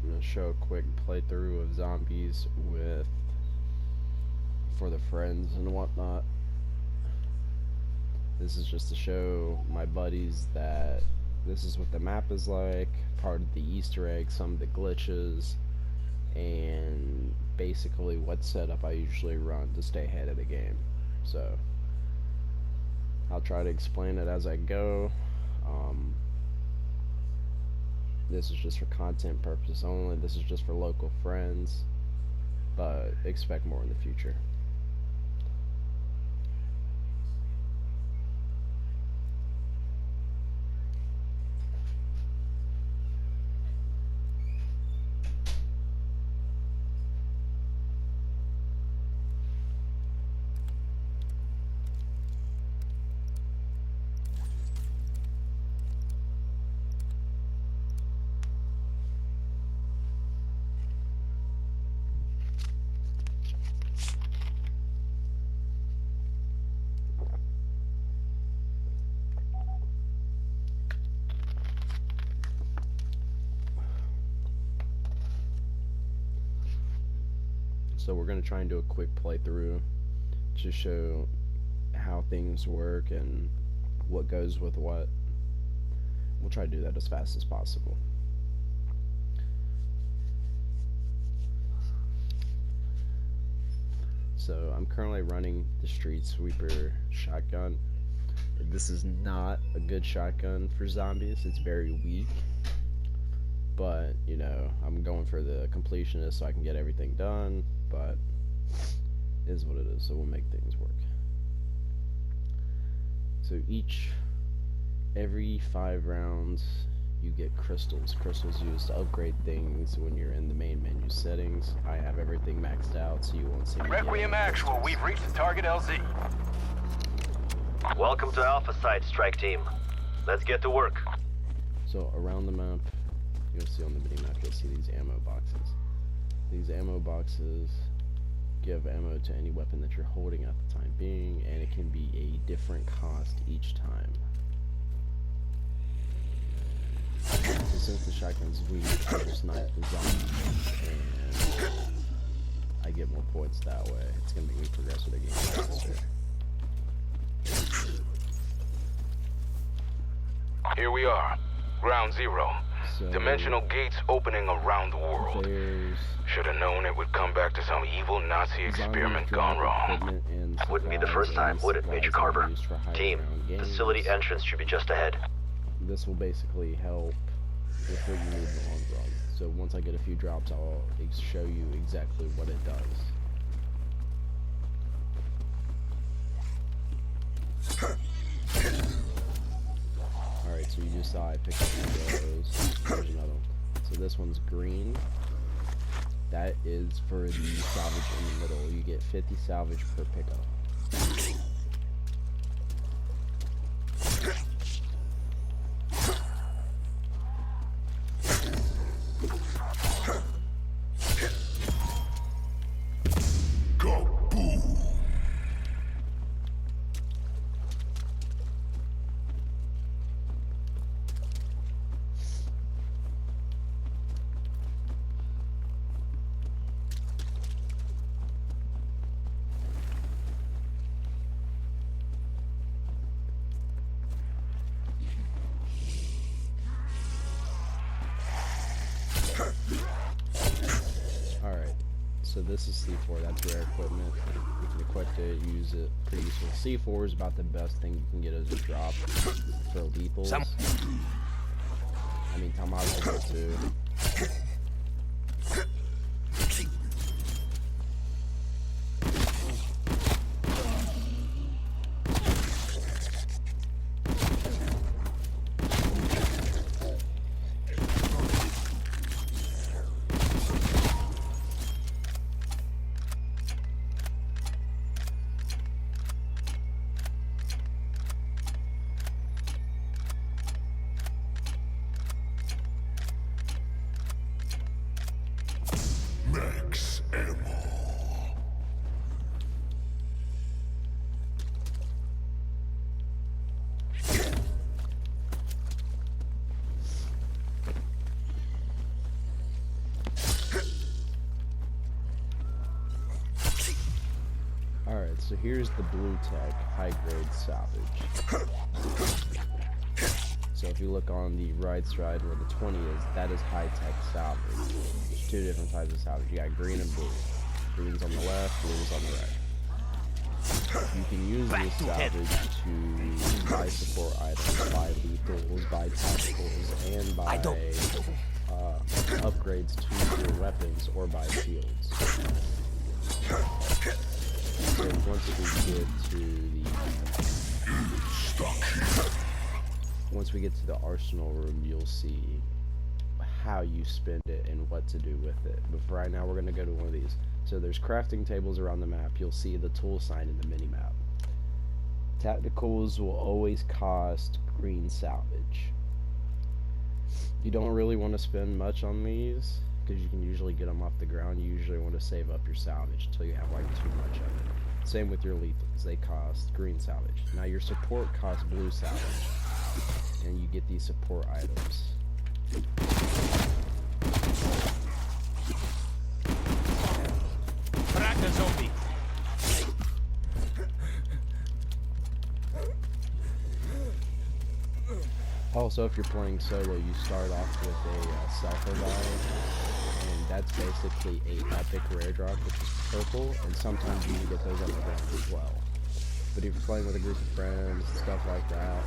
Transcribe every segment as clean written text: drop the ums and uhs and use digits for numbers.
I'm gonna show a quick playthrough of zombies with for the friends and whatnot. This is just to show my buddies that this is what the map is like, part of the Easter egg, some of the glitches, and basically what setup I usually run to stay ahead of the game. So I'll try to explain it as I go. This is just for content purposes only. This is just for local friends, but expect more in the future. So we're going to try and do a quick playthrough to show how things work and what goes with what. We'll try to do that as fast as possible. So I'm currently running the Street Sweeper shotgun. This is not a good shotgun for zombies. It's very weak. But, you know, I'm going for the completionist so I can get everything done, but it is what it is, so we'll make things work. So every 5 rounds, you get crystals. Crystals used to upgrade things when you're in the main menu settings. I have everything maxed out, so you won't see me Requiem Actual, we've reached the target LZ. Welcome to Alpha Site, Strike Team. Let's get to work. So around the map, you'll see on the mini-map, you'll see these ammo boxes. These ammo boxes give ammo to any weapon that you're holding at the time being, and it can be a different cost each time. So since the shotgun's weak, I just snipe the zombie, and I get more points that way. It's gonna make me progress with the game faster. Here we are, ground zero. So Dimensional gates opening around the world. there's Should have known it would come back to some evil Nazi experiment gone wrong. Wouldn't be the first time, would it, Major Carver? Team, facility entrance should be just ahead. This will basically help with what you need in the long run. So once I get a few drops, I'll show you exactly what it does. Alright, so you just saw I picked up one of those. There's another one. So this one's green. That is for the salvage in the middle. You get 50 salvage per pickup. So this is C4, that's rare equipment. You can equip it, use it, pretty useful. C4 is about the best thing you can get as a drop for lethals. I mean, Tomahawk's good too. here's the blue tech high-grade salvage. So if you look on the right side where the 20 is, that is high-tech salvage. There's two different types of salvage. You got green and blue. Green's on the left, blue's on the right. You can use this salvage to buy support items, buy lethals, buy tacticals, and buy upgrades to your weapons or buy shields. So once we get to the arsenal room, you'll see how you spend it and what to do with it. But for right now, we're going to go to one of these. So there's crafting tables around the map. You'll see the tool sign in the mini-map. Tacticals will always cost green salvage. You don't really want to spend much on these because you can usually get them off the ground. You usually want to save up your salvage until you have like too much of it. Same with your lethals. They cost green salvage. Now your support costs blue salvage. And you get these support items. Also, if you're playing solo, you start off with a self-revive, and that's basically a epic rare drop, which is purple, and sometimes you can get those on the ground as well. But if you're playing with a group of friends, stuff like that,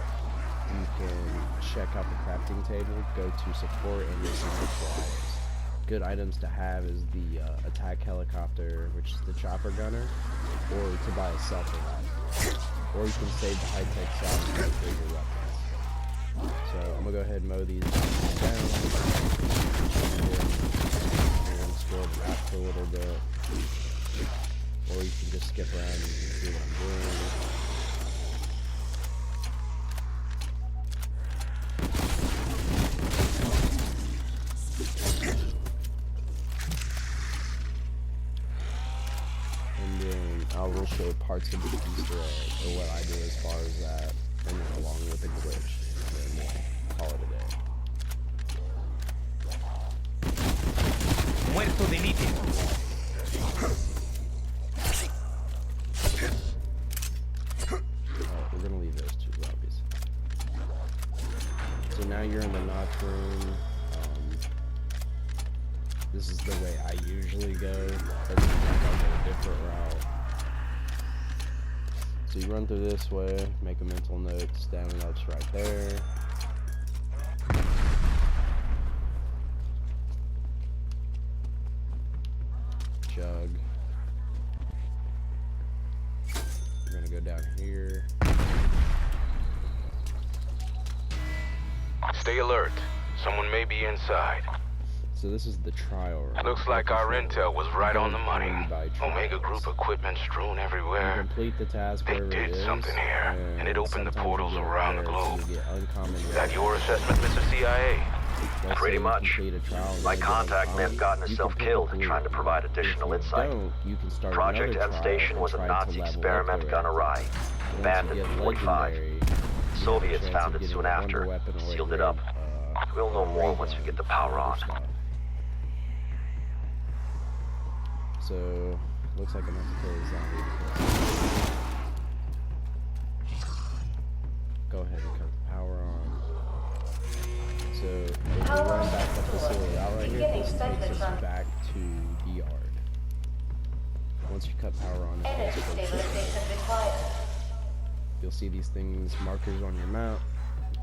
you can check out the crafting table, go to support, and you'll see multiple items. Good items to have is the attack helicopter, which is the chopper gunner, or to buy a self-revive. Or you can save the high-tech salvage for bigger weapons. So I'm gonna go ahead and mow these down. We're gonna explore the map for a little bit. Or you can just skip around and see what I'm doing. I will show parts of the Easter egg, or what I do as far as that, and then along with the glitch, and then we'll call it a day. Muerto de Elite. Alright, we're gonna leave those two zombies. So now you're in the knock room. This is the way I usually go, but I'll go a different route. So you run through this way, make a mental note, stamina-up's right there. Jug. We're gonna go down here. Stay alert. Someone may be inside. So this is the trial room. Looks like our intel was right on the money. Omega Group equipment strewn everywhere. You complete the task They wherever it did is, something here, and it opened the sometimes portals you get around the rares, globe. you get uncommon Is that rares. your assessment, Mr. CIA? Let's Pretty say you much. complete a trial, My you get contact may have uncommon, gotten you himself can pick killed a blue trying to one. provide If additional you insight. don't, you can start Project another End trial Station and was a try to Nazi level up experiment the gone rares. away. Once Abandoned you get in 45. legendary, you have a Soviets chance found of it getting soon a after, wonder weapon or a sealed it red, up. We'll know more ray once we gun get the and power other on. stuff. So, looks like I'm gonna have to kill a zombie. Go ahead and cut the power on. So, if we run back up this little route right here, this takes us back to the yard. Once you cut power on, Energy stabilization required. you'll see these things, markers on your map.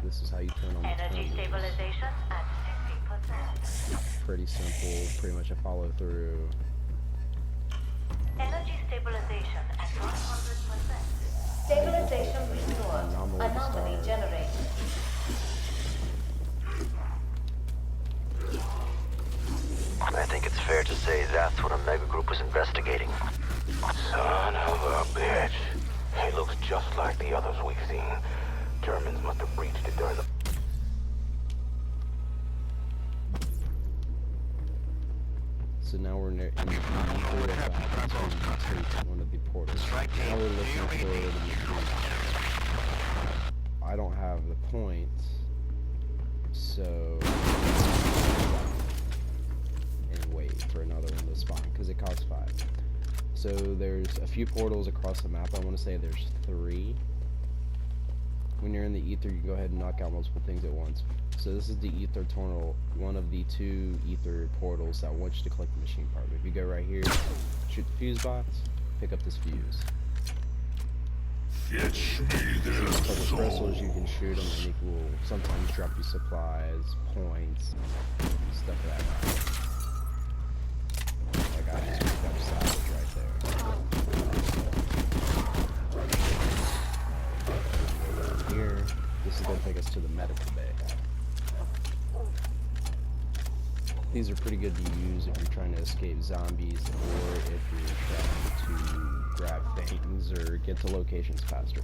This is how you turn on the Energy tunnels. stabilization at 60%. Pretty simple, pretty much a follow through. Energy stabilization at 100%. Stabilization restored. Anomaly generated. I think it's fair to say that's what Omega Group was investigating. Son of a bitch. He looks just like the others we've seen. Germans must have breached it during the... So now we're in the portal back to one of the portals. Now we're looking for the machine. I don't have the points, so and wait for another one to spawn because it costs 5. So there's a few portals across the map. I want to say there's 3. When you're in the ether, you can go ahead and knock out multiple things at once. So this is the ether tunnel, one of the 2 ether portals that wants you to collect the machine part. If you go right here, shoot the fuse box, pick up this fuse. Fetch me their Couple crystals, you can shoot them, and they will sometimes drop you supplies, points, stuff of that kind. That guy just picked up salvage right there. Here, this is going to take us to the medical bay. These are pretty good to use if you're trying to escape zombies or if you're trying to grab things or get to locations faster.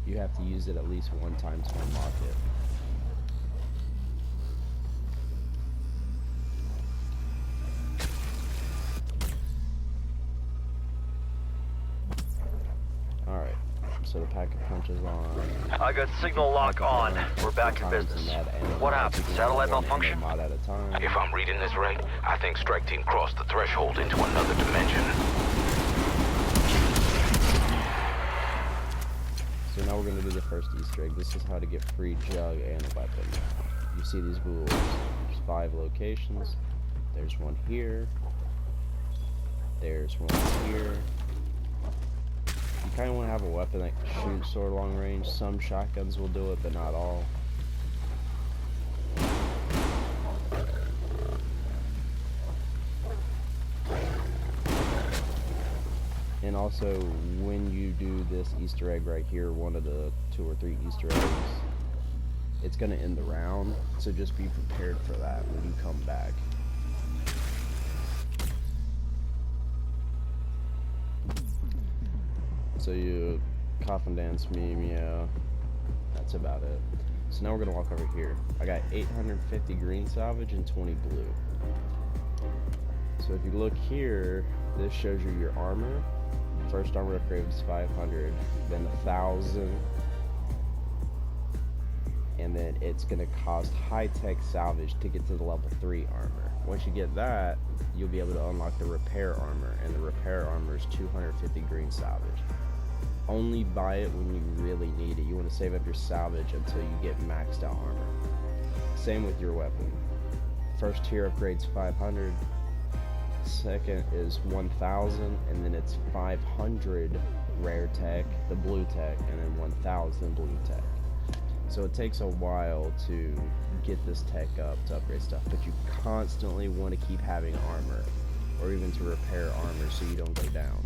You have to use it at least one time to unlock it. Alright, so the pack-a-punch is on. I got signal lock on. We're back in business. What happened? Satellite malfunction? Mod at a time. If I'm reading this right, I think Strike Team crossed the threshold into another dimension. So now we're going to do the first Easter egg. This is how to get free jug and a weapon. You see these ghouls. There's 5 locations. There's one here. There's one here. You kind of want to have a weapon that shoots sort of long range. Some shotguns will do it, but not all. And also, when you do this Easter egg right here, one of the 2 or 3 Easter eggs, it's going to end the round, so just be prepared for that when you come back. So you cough and dance me, meow. That's about it. So now we're going to walk over here. I got 850 green salvage and 20 blue. So if you look here, this shows you your armor. First armor upgrade is 500, then 1,000, and then it's going to cost high-tech salvage to get to the level 3 armor. Once you get that, you'll be able to unlock the repair armor, and the repair armor is 250 green salvage. Only buy it when you really need it. You want to save up your salvage until you get maxed out armor. Same with your weapon. First tier upgrade's 500. Second is 1,000, and then it's 500 rare tech, the blue tech, and then 1,000 blue tech. So it takes a while to get this tech up to upgrade stuff, but you constantly want to keep having armor, or even to repair armor so you don't go down.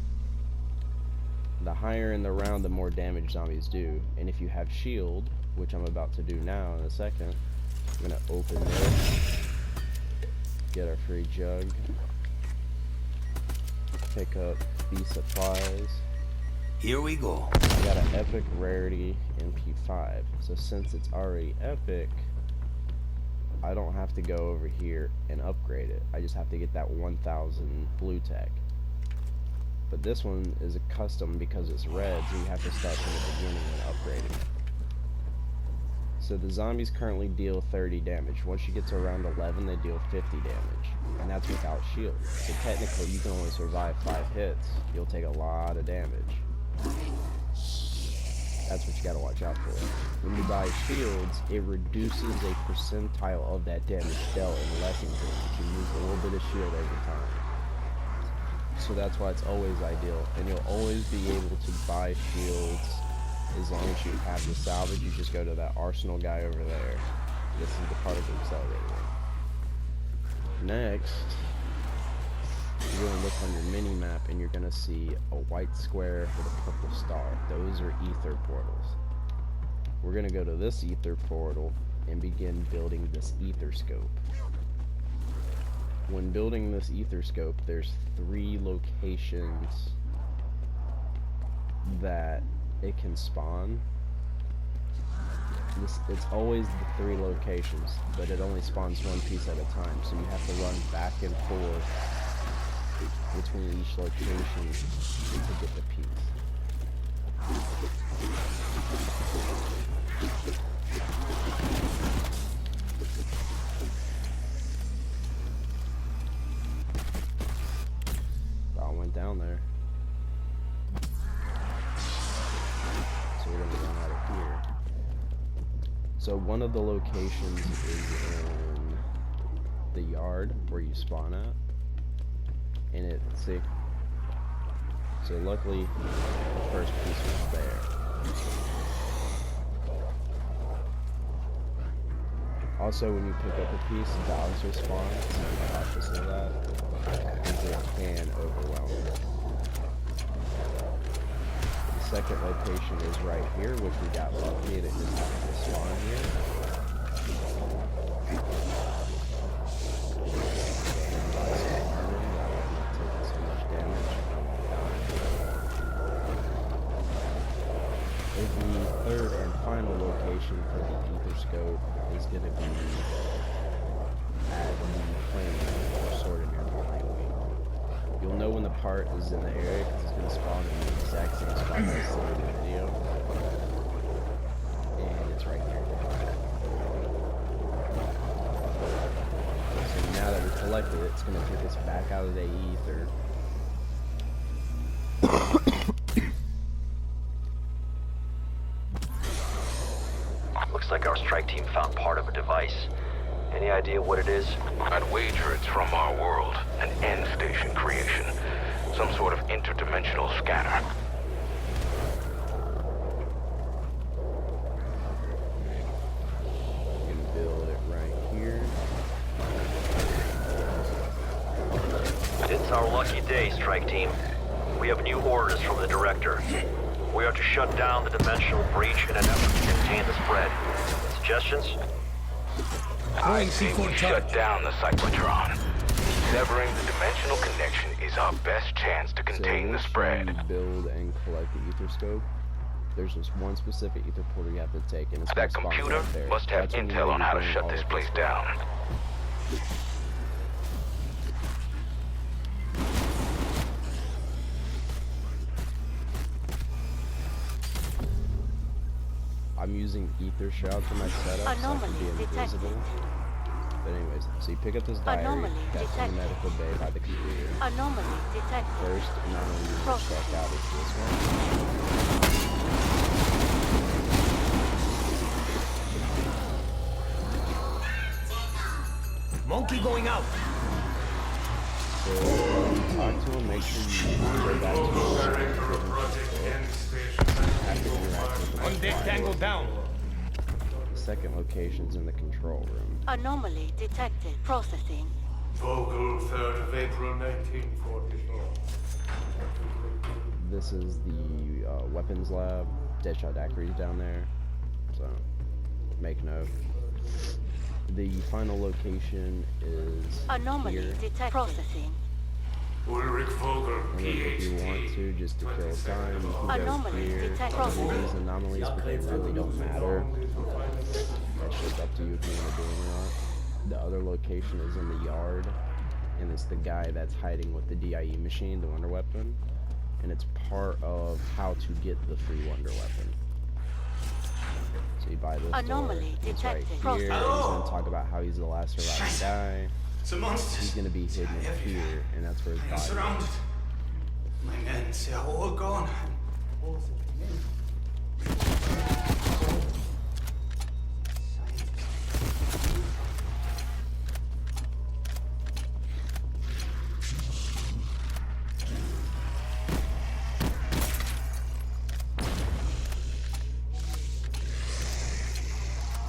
The higher in the round, the more damage zombies do, and if you have shield, which I'm about to do now in a second, I'm gonna open this, get our free jug, pick up these supplies. Here we go. I got an epic rarity in P5, so since it's already epic, I don't have to go over here and upgrade it. I just have to get that 1,000 blue tech. But this one is a custom because it's red, so you have to start from the beginning and upgrade it. So the zombies currently deal 30 damage. Once you get to around 11, they deal 50 damage. And that's without shields. So technically, you can only survive 5 hits. You'll take a lot of damage. That's what you gotta watch out for. When you buy shields, it reduces a percentile of that damage dealt and lessens it. You lose a little bit of shield every time. So that's why it's always ideal. And you'll always be able to buy shields as long as you have the salvage. You just go to that arsenal guy over there. This is the particle accelerator. Next, you're going to look on your mini map and you're going to see a white square with a purple star. Those are ether portals. We're going to go to this ether portal and begin building this ether scope. When building this ether scope, there's 3 locations that it can spawn. It's always the 3 locations, but it only spawns 1 piece at a time, so you have to run back and forth between each location to get the piece. So one of the locations is in the yard where you spawn at, and see. So luckily, the first piece was there. Also, when you pick up a piece, dogs will spawn, so be cautious of that, because it can overwhelm it. The second location is right here, which we got lucky, and it just happened to spawn here. The third and final location for the ether scope is going to be at the plane wing, or sort of near the plane wing. You'll know when the part is in the area because it's going to spawn in the exact same spot that I saw in the video. And it's right here. So now that we collected it, it's going to take us back out of the ether. Like our strike team found part of a device. Any idea what it is? I'd wager it's from our world, an end station creation. Some sort of interdimensional scanner. You can build it right here. It's our lucky day, strike team. We have new orders from the director. We are to shut down the dimensional breach in an effort to contain the spread. Suggestions? I think we shut down the cyclotron. Severing the dimensional connection is our best chance to contain the spread. So once you build and collect the ether scope, there's just one specific ether portal you have to take, and it's That computer right there. must have intel on how to shut this place down. I'm using ether shroud for my setup, so I can be invisible. But anyways, so you pick up this diary that's in the medical bay by the computer. Anomaly detected. First, not only do you check out is this one. Monkey going out. So when you talk to him, make sure you go back to On deck, tango down. the second location's in the control room. Anomaly detected. Processing. Vogel, 3rd of April, 1944. This is the weapons lab. Deadshot Daiquiri's down there, so make note. The final location is Anomaly here. detected. Processing. Ulrich Vogel, And then if you want PhD. to, just to kill time, you can go Anomaly here. detected. Do these anomalies, but they really don't matter. That's just up to you if you want to do it or not. The other location is in the yard, and it's the guy that's hiding with the DIE machine, the Wonder Weapon, and it's part of how to get the free Wonder Weapon. So you buy this Anomaly door, it's right detected. here. He's going to talk about how he's the last surviving guy. It's a monster. He's going to be hidden in here, and that's where his I'm body surrounded. is. My men, they are all gone.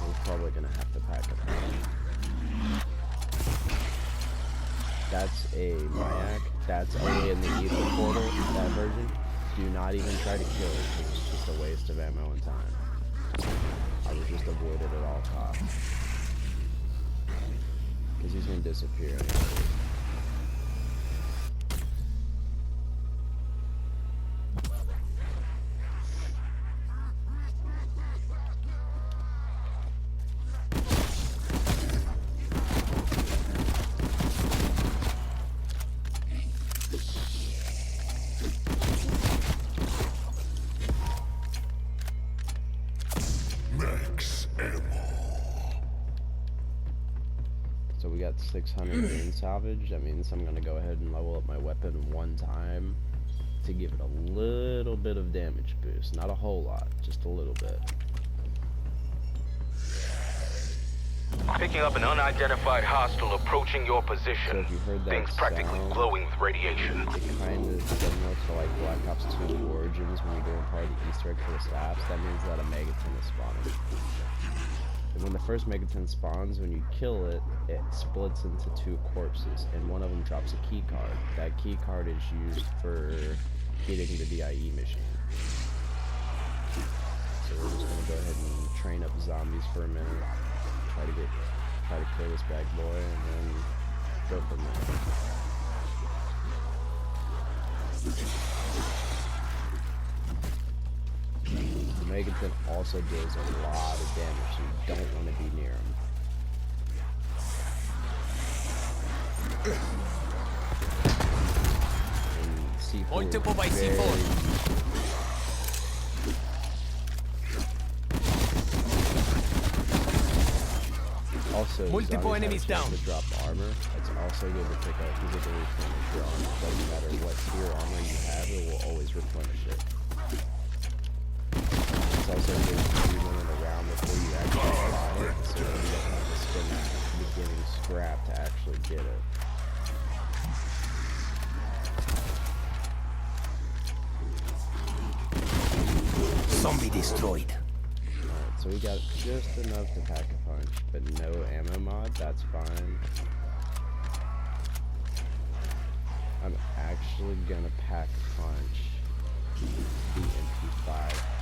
We're probably going to have to pack a plane. That's a Mayak. That's only in the Ether portal, that version. Do not even try to kill it, because it's just a waste of ammo and time. I would just avoid it at all costs. Because he's going to disappear anyway. Max ammo. So we got 600 in salvage. That means I'm going to go ahead and level up my weapon one time to give it a little bit of damage boost. Not a whole lot, just a little bit. picking up an unidentified hostile approaching your So position. if you heard that Things practically sound, glowing with radiation. it kind of similar to like Black Ops 2 Origins when you're doing part of the Easter egg for the slaps. That means that a Megaton is spawning. And when the first Megaton spawns, when you kill it, it splits into 2 corpses, and one of them drops a key card. That key card is used for getting the DIE machine. So we're just gonna go ahead and train up zombies for a minute, try to kill this bad boy, and then go from there. The Megaton also deals a lot of damage, so you don't want to be near him. And C4 Multiple by is very C4. Also, Multiple zombies enemies have a chance down. to drop armor. It's also good to pick up because it will replenish your armor. Doesn't matter what tier armor you have, it will always replenish it. It's also good to be running around before you actually buy it, so you don't have to spend that beginning scrap to actually get it. Zombie destroyed. Alright, so we got just enough to pack a punch, but no ammo mod, that's fine. I'm actually gonna pack a punch the MP5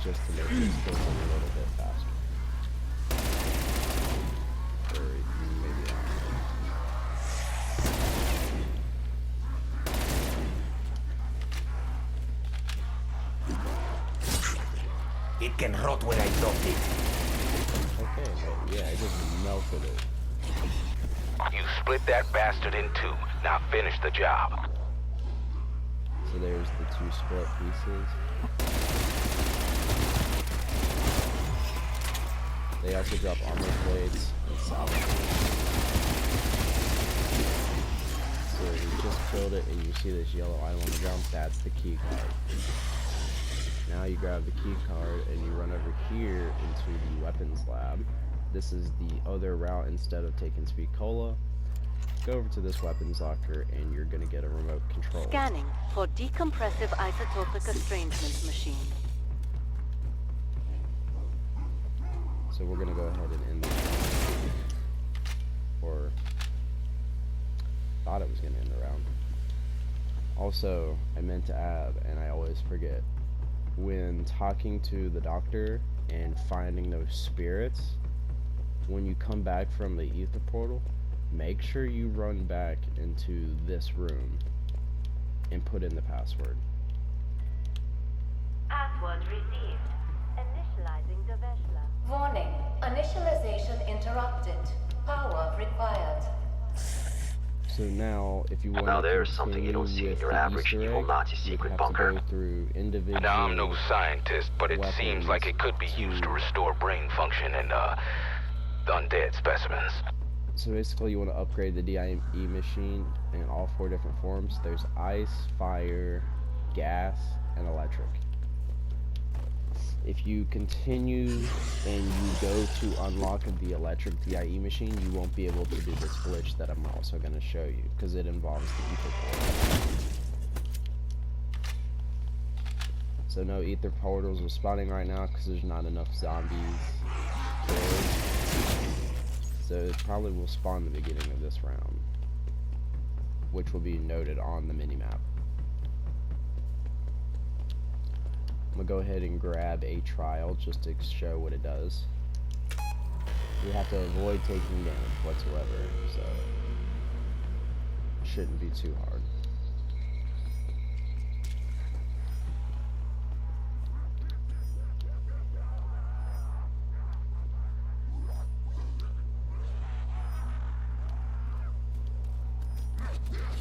just to make this go a little bit faster. Or maybe not. It can rot where I dropped it. Okay, well, yeah, I just melted it. You split that bastard in 2. Now finish the job. So there's the 2 split pieces. They also drop armor plates and salvage. So you just killed it and you see this yellow item on the ground, that's the key card. Now you grab the key card and you run over here into the weapons lab. This is the other route instead of taking Speed Cola. Go over to this weapons locker and you're gonna get a remote control. Scanning for decompressive isotopic estrangement machine. So we're gonna go ahead and end this round. Or thought it was gonna end the round. Also, I meant to add, and I always forget, when talking to the doctor and finding those spirits, when you come back from the ether portal, make sure you run back into this room and put in the password. Password received. Initializing Deveshla. Warning. Initialization interrupted. Power required. So now, if you want Now to there's something you don't see in your average evil Nazi secret bunker. Go through individual. Now, I'm no scientist, but it seems like it could be used to restore brain function in, undead specimens. So basically, you want to upgrade the DIE machine in all 4 different forms. There's ice, fire, gas, and electric. If you continue and you go to unlock the electric DIE machine, you won't be able to do this glitch that I'm also going to show you, because it involves the ether portal. So no ether portals are spawning right now because there's not enough zombies killed. So it probably will spawn the beginning of this round, which will be noted on the minimap. I'm gonna go ahead and grab a trial just to show what it does. You have to avoid taking damage whatsoever, so it shouldn't be too hard.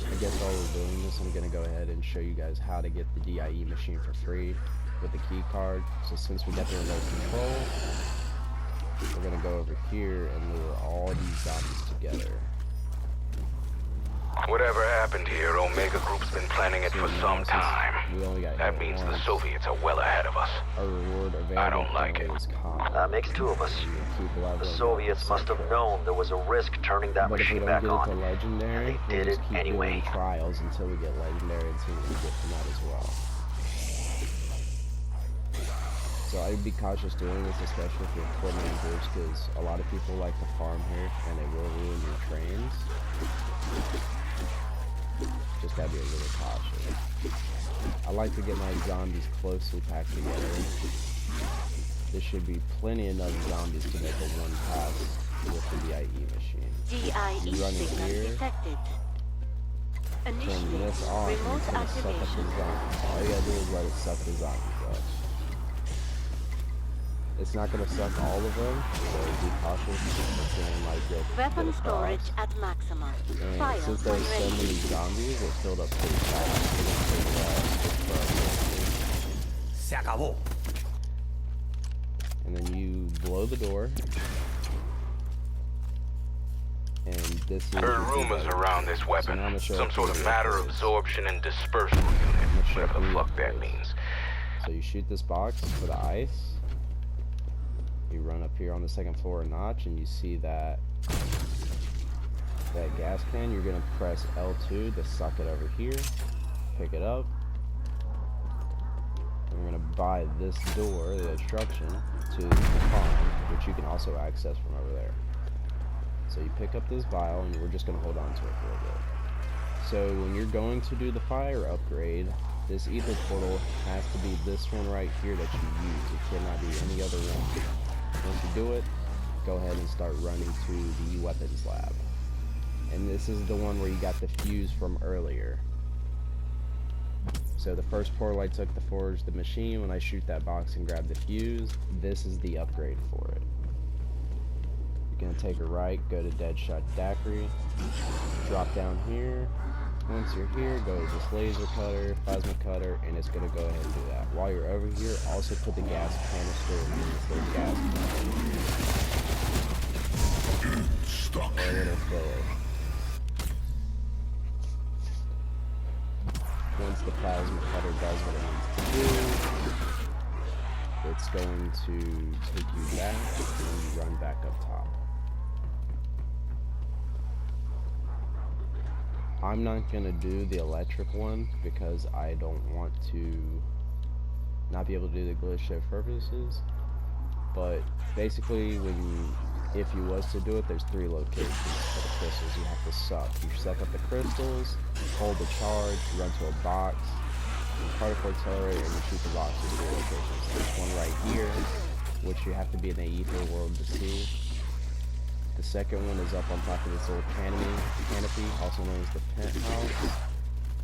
I guess while we're doing this, I'm gonna go ahead and show you guys how to get the DIE machine for free with the key card. So since we got the remote control, we're gonna go over here and lure all these zombies together. Whatever happened here, Omega Group's been planning it for some time. We only got That hit means the once. Soviets are well ahead of us. Our reward available I don't like currently it. is common. That makes two of us. Keep leveling The up, Soviets must have etc. known there was a risk turning that But if we machine don't back get it to on. legendary, And they we'll did just it keep anyway. doing trials until we get legendary and see what we get from that as well. So I'd be cautious doing this, especially if you're coordinating groups, because a lot of people like to farm here, and it will ruin your trains. Just gotta be a little cautious. I like to get my zombies closely packed together. There should be plenty enough zombies to make a one pass with the DIE machine. DIE You run in signal here. detected. Turn Initiate this on, and remote it's gonna suck up the activation. zombies. All you gotta do is let it suck the zombies up. It's not gonna suck all of them, so be cautious. It's gonna like get Weapon across. storage at maximum. And Fire since when there's so ready. many zombies, it filled up pretty fast. We're gonna take that Se acabó. and then you blow the door. And this is Heard your rumors device. around this So weapon. now I'm gonna show Some you sort of what matter this is. absorption and dispersal unit. show Whatever the you fuck what that it is. means. So you shoot this box for the ice. You run up here on the second floor a notch, and you see that gas can. You're gonna press L2 to suck it over here. Pick it up. And we're gonna buy this door, the obstruction, to the pond, which you can also access from over there. So you pick up this vial, and we're just gonna hold on to it for a little bit. So when you're going to do the fire upgrade, this ether portal has to be this one right here that you use. It cannot be any other one. Once you do it, go ahead and start running to the weapons lab. And this is the one where you got the fuse from earlier. So the first portal I took to forge the machine, when I shoot that box and grab the fuse, this is the upgrade for it. You're gonna take a right, go to Deadshot Daiquiri, drop down here. Once you're here, go to this laser cutter, plasma cutter, and it's gonna go ahead and do that. While you're over here, also put the gas canister in the gas can. Or a little filler. Once the plasma cutter does what it needs to do, it's going to take you back and then you run back up top. I'm not gonna do the electric one because I don't want to not be able to do the glitch shift purposes. But basically, if you was to do it, there's 3 locations for the crystals you have to suck. You suck up the crystals, hold the charge, run to a box, particle accelerate, and you shoot the box. There's 3 locations. There's one right here, which you have to be in the ether world to see. The second one is up on top of this little canopy, also known as the penthouse.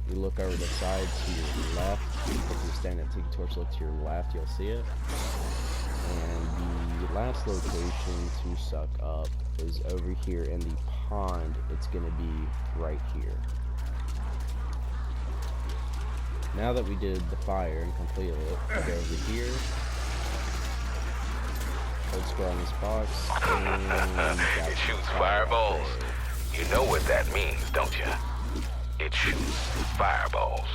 You look over the side to your left. If you're standing at Tiki Torch, look to your left, you'll see it. And the last location to suck up is over here in the pond. It's gonna be right here. Now that we did the fire and completed it, we go over here. Hold square on this box. And It shoots fireballs. You know what that means, don't you? It shoots fireballs.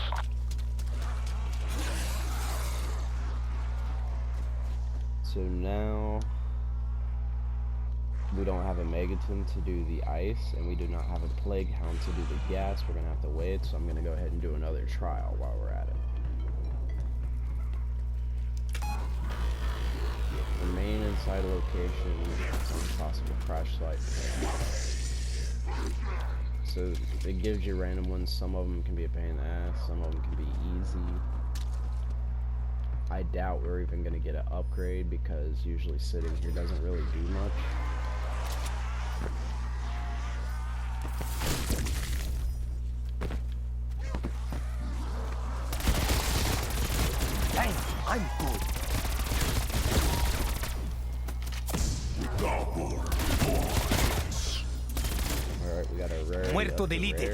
So now we don't have a Megaton to do the ice, and we do not have a Plague Hound to do the gas. We're gonna have to wait, so I'm gonna go ahead and do another trial while we're at it. Remain inside a location on possible crash site. So it gives you random ones. Some of them can be a pain in the ass, some of them can be easy. I doubt we're even gonna get an upgrade because usually sitting here doesn't really do much. Hey, I'm good. Alright, we got a rare. Muerto de elite.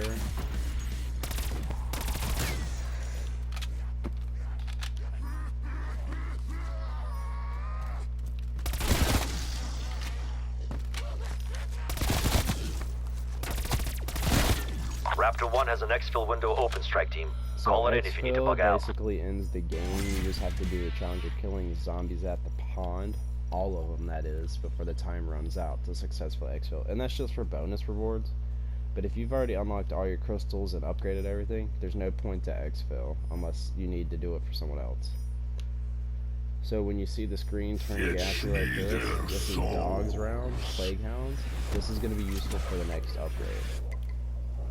Raptor 1 has an exfil window open, strike team. So Call it in if you need to bug out. basically ends the game. You just have to do a challenge of killing zombies at the pond. All of them, that is, before the time runs out to successfully exfil. And that's just for bonus rewards. But if you've already unlocked all your crystals and upgraded everything, there's no point to exfil unless you need to do it for someone else. So when you see the screen turn gassy like this is Dog's Round, Plague Hounds, this is going to be useful for the next upgrade.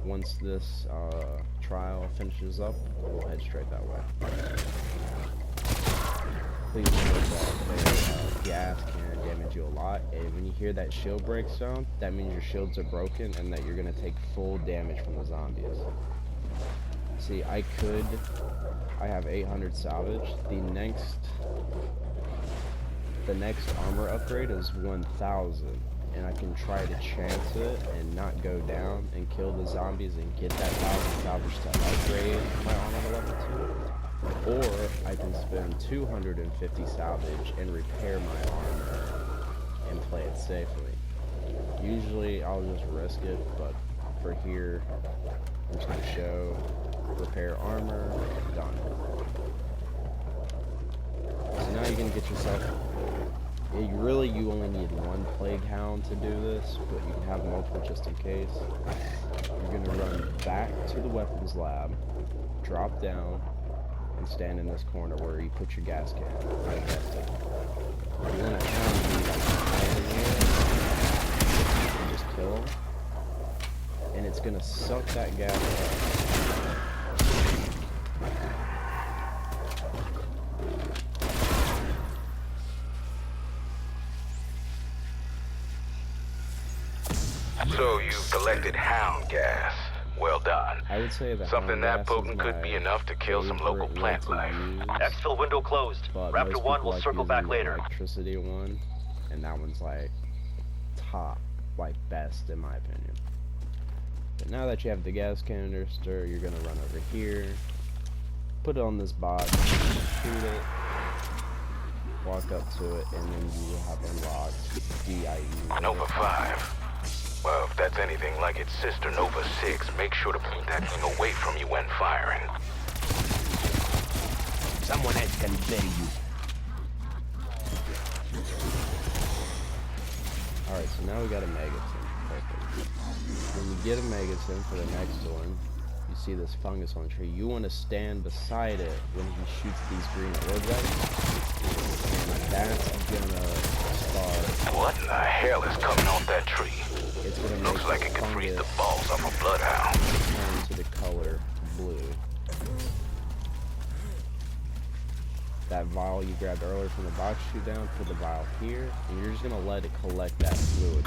Once this trial finishes up, we'll head straight that way. Please note that gas can damage you a lot, and when you hear that shield break sound, that means your shields are broken and that you're going to take full damage from the zombies. See, I have 800 salvage. The next armor upgrade is 1000, and I can try to chance it and not go down and kill the zombies and get that 1000 salvage to upgrade my armor to level 2. Or I can spend 250 salvage and repair my armor and play it safely. Usually I'll just risk it, but for here, I'm just going to show repair armor, done. So now you can get yourself, you only need one Plague Hound to do this, but you can have multiple just in case. You're going to run back to the weapons lab, drop down, and stand in this corner where you put your gas can. Right there. You want to hound be like standing here, and just kill him, and it's going to suck that gas up. So you've collected hound gas. Well done. I would say that something that potent could be enough to kill some local plant life. Exfil window closed. Raptor 1 will circle back later. Electricity one, and that one's like top, like best in my opinion. But now that you have the gas canister, you're gonna run over here, put it on this box, shoot it, walk up to it, and then you will have unlocked DIE. Nova 5. Well, if that's anything like its sister Nova 6, make sure to keep that thing away from you when firing. Someone else can bury you. Alright, so now we got a Megaton. Perfect. When you get a Megaton for the next one, you see this fungus on the tree. You want to stand beside it when he shoots these green orbs at you. And that's gonna start. What in the hell is coming off that tree? It's gonna make Looks like it could freeze the balls off a bloodhound. Turn to the color blue. That vial you grabbed earlier from the box shoot down, put the vial here, and you're just gonna let it collect that fluid.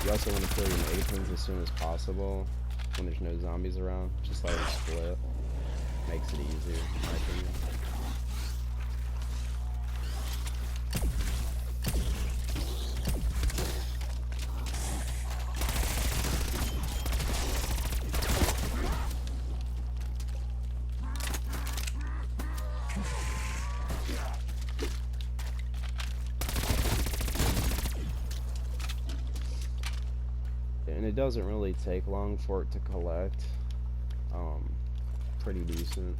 You also want to kill your Megatons as soon as possible when there's no zombies around. Just let it split. Makes it easier, in my opinion. And it doesn't really take long for it to collect. Pretty decent.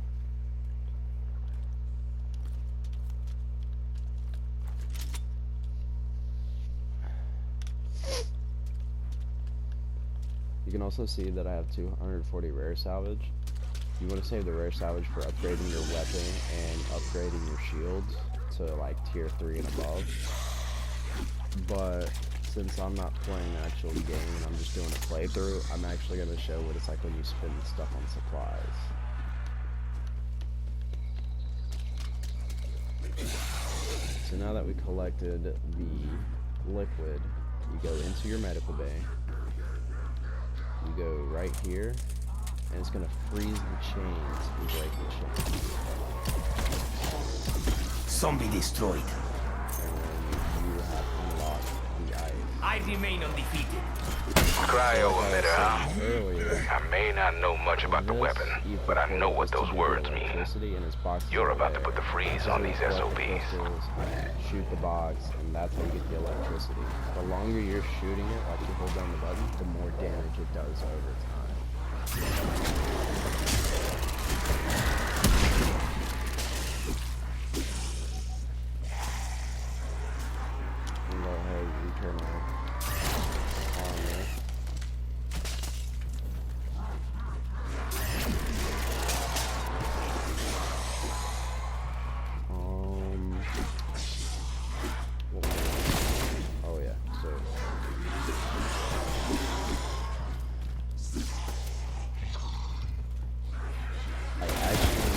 You can also see that I have 240 rare salvage. You want to save the rare salvage for upgrading your weapon and upgrading your shields to like tier 3 and above. But since I'm not playing the actual game and I'm just doing a playthrough, I'm actually going to show what it's like when you spend stuff on supplies. So now that we collected the liquid, you go into your medical bay, you go right here, and it's going to freeze the chains and break the chains. Zombie destroyed. And then you have unlocked the ice. I remain undefeated. Cryo Like I emitter, huh? was saying earlier, I may not know much about the this, weapon, you but I can know put what this those to words the mean. electricity and its boxes You're are about to there. put the freeze So on you these collect the SOBs. crystals, shoot the box, and that's how you get the electricity. The longer you're shooting it, like you hold down the button, the more damage it does over time. And go ahead and turn on there. What was it? Oh yeah, so I actually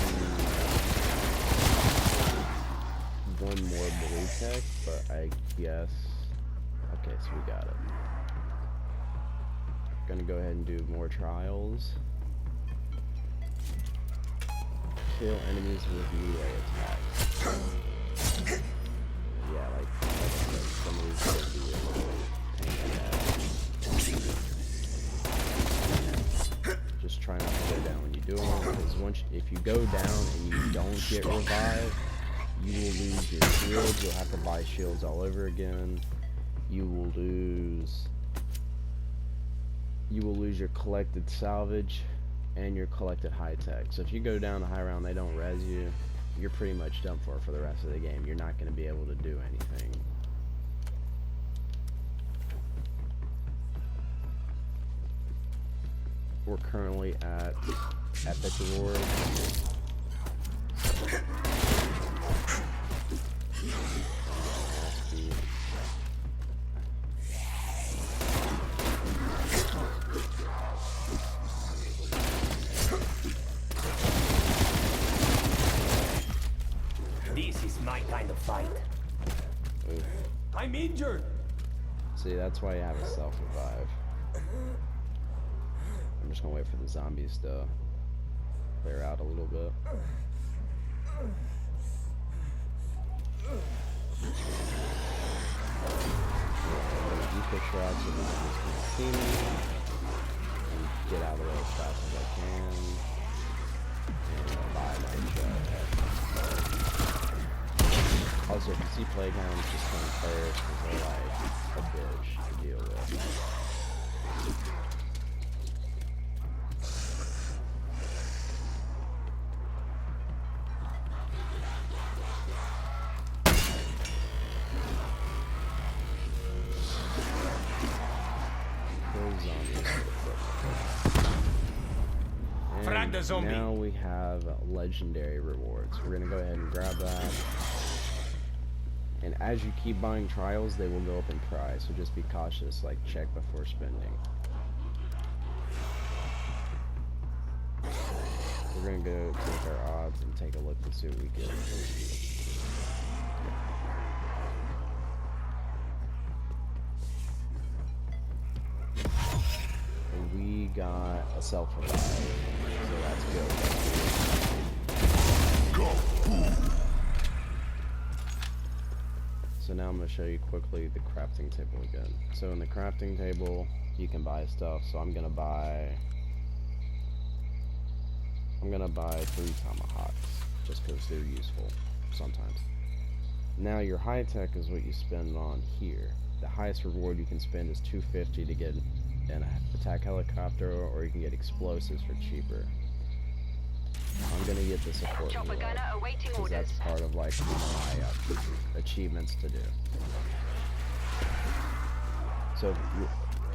need one more blue tech, but I guess okay, so we got it. Gonna go ahead and do more trials. Kill enemies with melee attacks. Yeah, like I said, some of these could be a little pain in the ass. Just try not to go down when you do them, because if you go down and you don't get revived, you will lose your shields. You'll have to buy shields all over again. You will lose your collected salvage and your collected high tech. So if you go down a high round, they don't res you, you're pretty much done for the rest of the game. You're not going to be able to do anything. We're currently at Epic Rewards. This is my kind of fight. Oof. I'm injured. See, that's why you have a self-revive. I'm just gonna wait for the zombies to clear out a little bit. Eco shrouds so the zombies can see me. And get out of the way as fast as I can. And buy my shot. Also, if you see Plaguehounds, just come first, because they're like a bitch to deal with. Frag the zombie. Now we have legendary rewards. We're gonna go ahead and grab that. And as you keep buying trials, they will go up in price. So just be cautious, like check before spending. We're gonna go take our odds and take a look and see what we get. And we got a self-revive, so that's good. So now I'm going to show you quickly the crafting table again. So in the crafting table, you can buy stuff. So I'm going to buy 3 tomahawks, just because they're useful sometimes. Now your high tech is what you spend on here. The highest reward you can spend is $250 to get an attack helicopter, or you can get explosives for cheaper. I'm gonna get the support because that's part of like my achievements to do. So,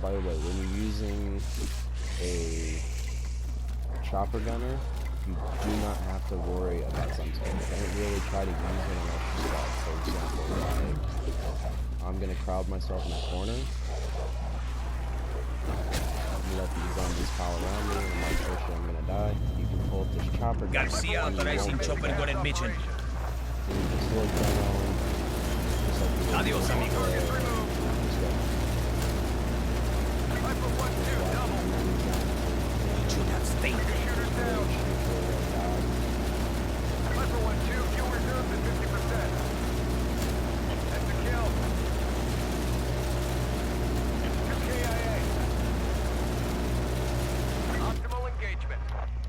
by the way, when you're using a chopper gunner, you do not have to worry about something. Don't really try to use it unless you start. For example, like, I'm gonna crowd myself in a corner. Let these zombies pile around me, and like, oh shit, I'm gonna die. You can pull up this chopper gun. Garcia authorizing chopper gun admission. And you just slow down, just like you would. Adios, amigo. Should have stayed there.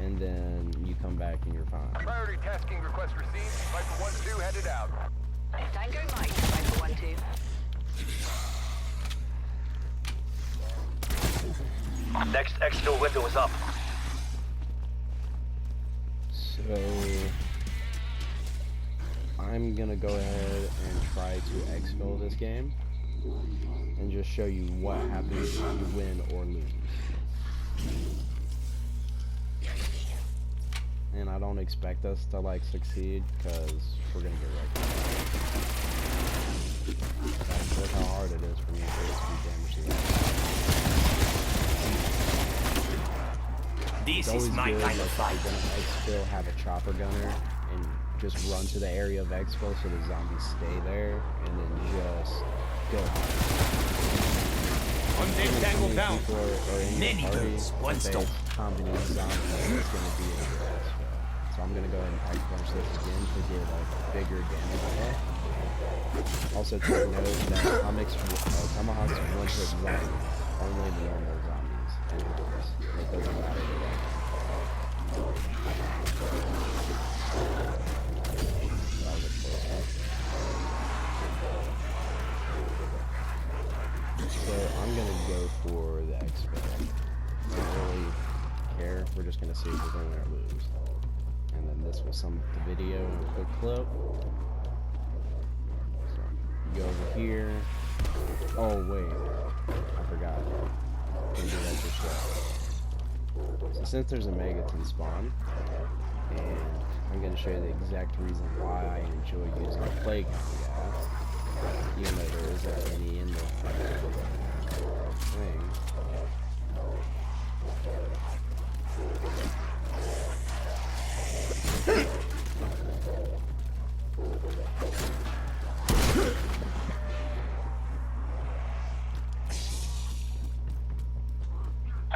and then you come back and you're fine. Priority tasking request received. Viper 1-2 headed out. Tango Mike, Viper 1-2. Next exfil window is up. So I'm gonna go ahead and try to exfil this game and just show you what happens if you win or lose. And I don't expect us to like succeed because we're gonna get wrecked. Like, look how hard it is for me to do damage to that. This It's is always my good, kind of like, fight. if you're gonna exfil, have a chopper gunner and just run to the area of exfil so the zombies stay there and then just go hard. Undead Tango down. Many birds, one stone. How many zombies it's gonna be in your exfil. So I'm gonna go ahead and pack punch this again to get a bigger damage hit. Also take note that Tomahawk's one-hit zombies, only the normal zombies. And it doesn't matter to them. That was a close one. So I'm gonna go for the exfil. I don't really care. We're just gonna see if we're gonna lose. And then this will sum up the video in a quick clip. So you go over here. Oh wait, I forgot. Can do that just yet. So since there's a Megaton spawn, and I'm gonna show you the exact reason why I enjoy using Plague Hound gas, even though there isn't any in the thing.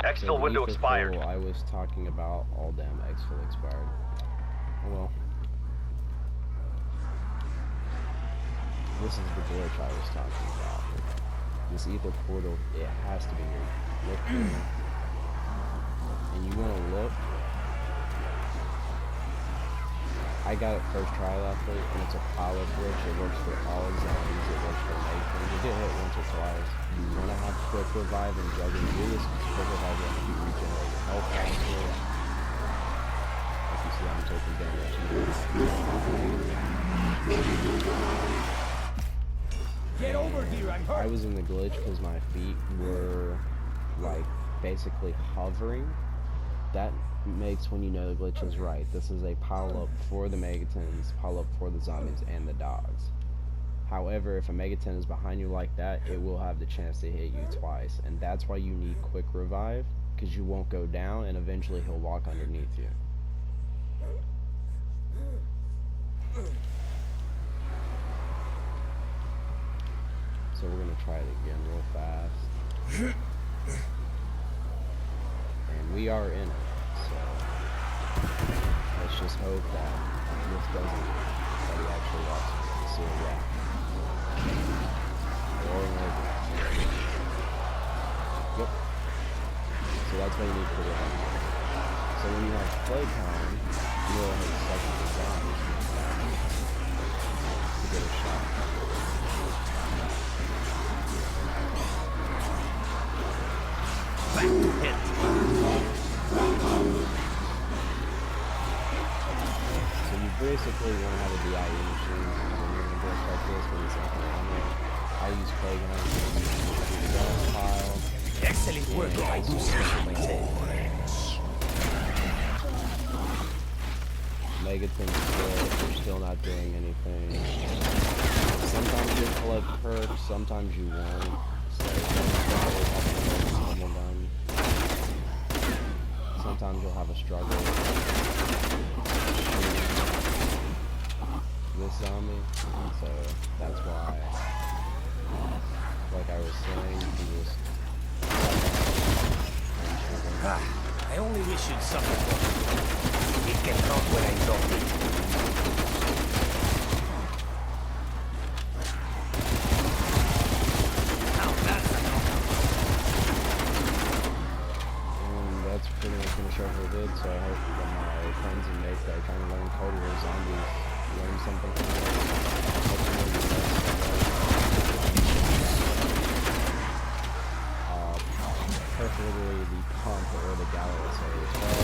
Exfil window expired. I was talking about all damn exfil expired. Oh well. This is the glitch I was talking about. This ether portal, it has to be here. Look here. And you want to look. I got it first try last week, and it's a pilot glitch. It works for all zombies. It works for Megatons. You get hit once or twice. You want to have quick revive and juggling. Do this because quick revive will help you regenerate your health faster. Like you see, I'm taking damage. Get over here, I'm hurt. I was in the glitch because my feet were like basically hovering. That makes when you know the glitch is right. This is a pile up for the Megatons, pile up for the zombies and the dogs. However, if a Megaton is behind you like that, it will have the chance to hit you twice, and that's why you need quick revive, because you won't go down and eventually he'll walk underneath you. So we're gonna try it again real fast. And we are in it, so let's just hope that this doesn't, that he actually walks to see a rat. Or maybe. Yep. So that's what you need for the rat. So when you have Playtime, you will have a second the zombies to get a shot. Back to hit. So you basically want to have a DIE machine when you're going to go like this when it's not going on there. I'll use Playground to use the gas pile. Excellent work, I do see myself. Megaton's they're still not doing anything. Sometimes you'll collect perks, sometimes you won't. So sometimes you'll have a struggle this zombie, so that's why, like I was saying, you just I only wish you'd suffer for it. It can come when I don't need it. Now that's enough. and that's pretty much gonna show her did, so I hope you guys like trying to learn Code War Zombies. Learn something from it. Ultimately, preferably the pump or the gallows as well.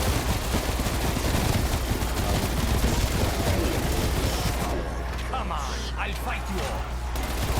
Come on, I'll fight you all.